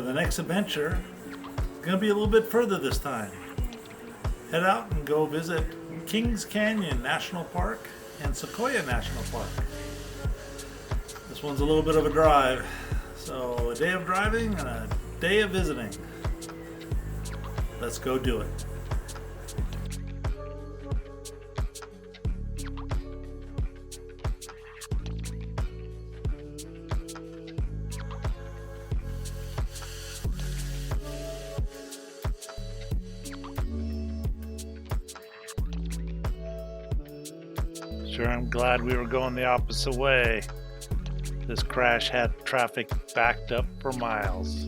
the next adventure is going to be a little bit further this time. Head out and go visit Kings Canyon National Park and Sequoia National Park. This one's a little bit of a drive, so a day of driving and a day of visiting. Let's go do it. Sure, I'm glad we were going the opposite way. This crash had traffic backed up for miles.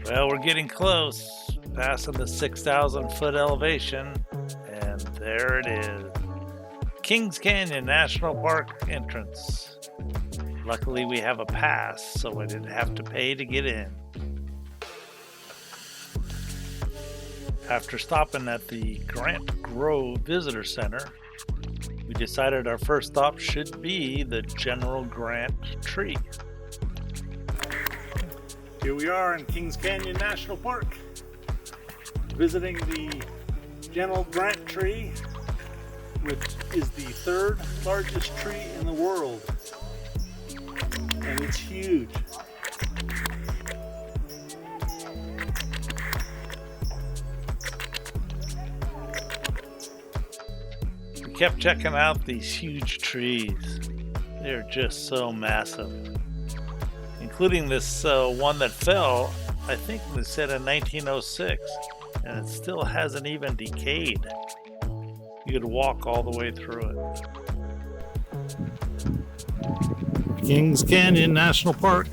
Well, we're getting close, passing the 6,000 foot elevation, and there it is. Kings Canyon National Park entrance. Luckily, we have a pass, so I didn't have to pay to get in. After stopping at the Grant Grove Visitor Center, we decided our first stop should be the General Grant tree. Here we are in Kings Canyon National Park, visiting the General Grant tree, which is the third largest tree in the world. And it's huge. We kept checking out these huge trees. They're just so massive. Including this one that fell, I think they said in 1906, and it still hasn't even decayed. You could walk all the way through it. Kings Canyon National Park.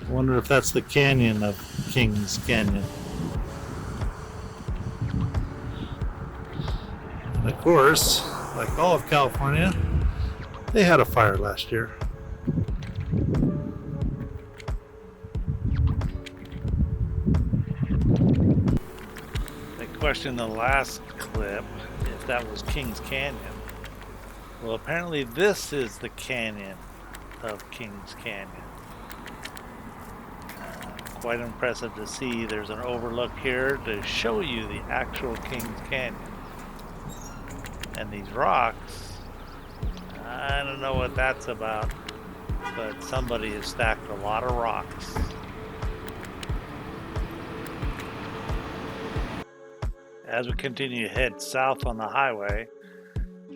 I wonder if that's the canyon of Kings Canyon. And of course, like all of California, they had a fire last year. They questioned the last clip if that was Kings Canyon. Well, apparently this is the canyon of Kings Canyon. Quite impressive to see. There's an overlook here to show you the actual Kings Canyon. And these rocks, I don't know what that's about, but somebody has stacked a lot of rocks. As we continue to head south on the highway,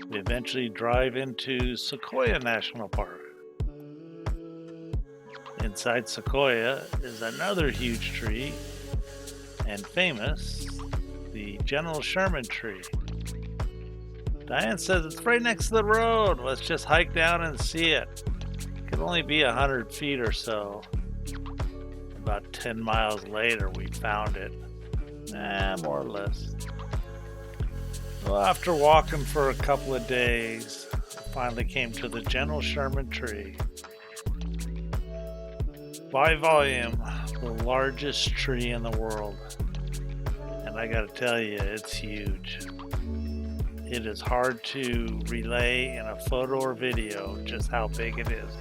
we eventually drive into Sequoia National Park. Inside Sequoia is another huge tree, and famous, the General Sherman tree. Diane says it's right next to the road. Let's just hike down and see it. It could only be 100 feet or so. About 10 miles later, we found it. More or less. Well, after walking for a couple of days, I finally came to the General Sherman tree. By volume, the largest tree in the world. And I gotta tell you, it's huge. It is hard to relay in a photo or video just how big it is.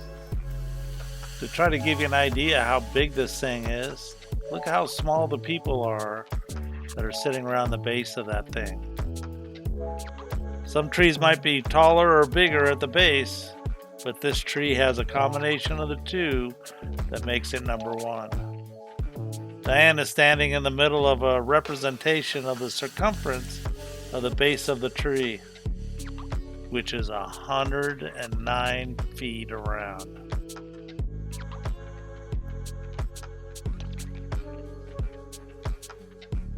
To try to give you an idea how big this thing is, look how small the people are that are sitting around the base of that thing. Some trees might be taller or bigger at the base, but this tree has a combination of the two that makes it number one. Diane is standing in the middle of a representation of the circumference of the base of the tree, which is 109 feet around.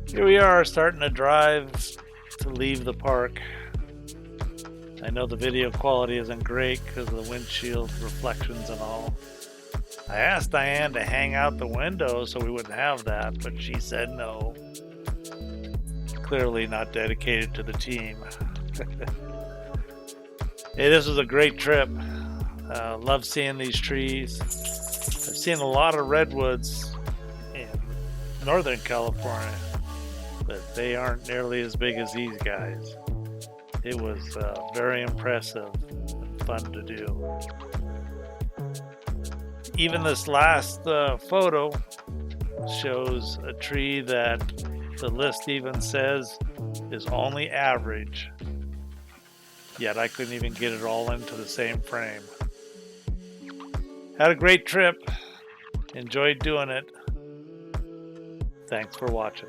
Here we are starting to drive to leave the park. I know the video quality isn't great because of the windshield reflections and all. I asked Diane to hang out the window so we wouldn't have that, but she said no. Clearly not dedicated to the team. Hey, this was a great trip. Love seeing these trees. I've seen a lot of redwoods in Northern California, but they aren't nearly as big as these guys. It was very impressive and fun to do. Even this last photo shows a tree that the list even says is only average. Yet I couldn't even get it all into the same frame. Had a great trip. Enjoyed doing it. Thanks for watching.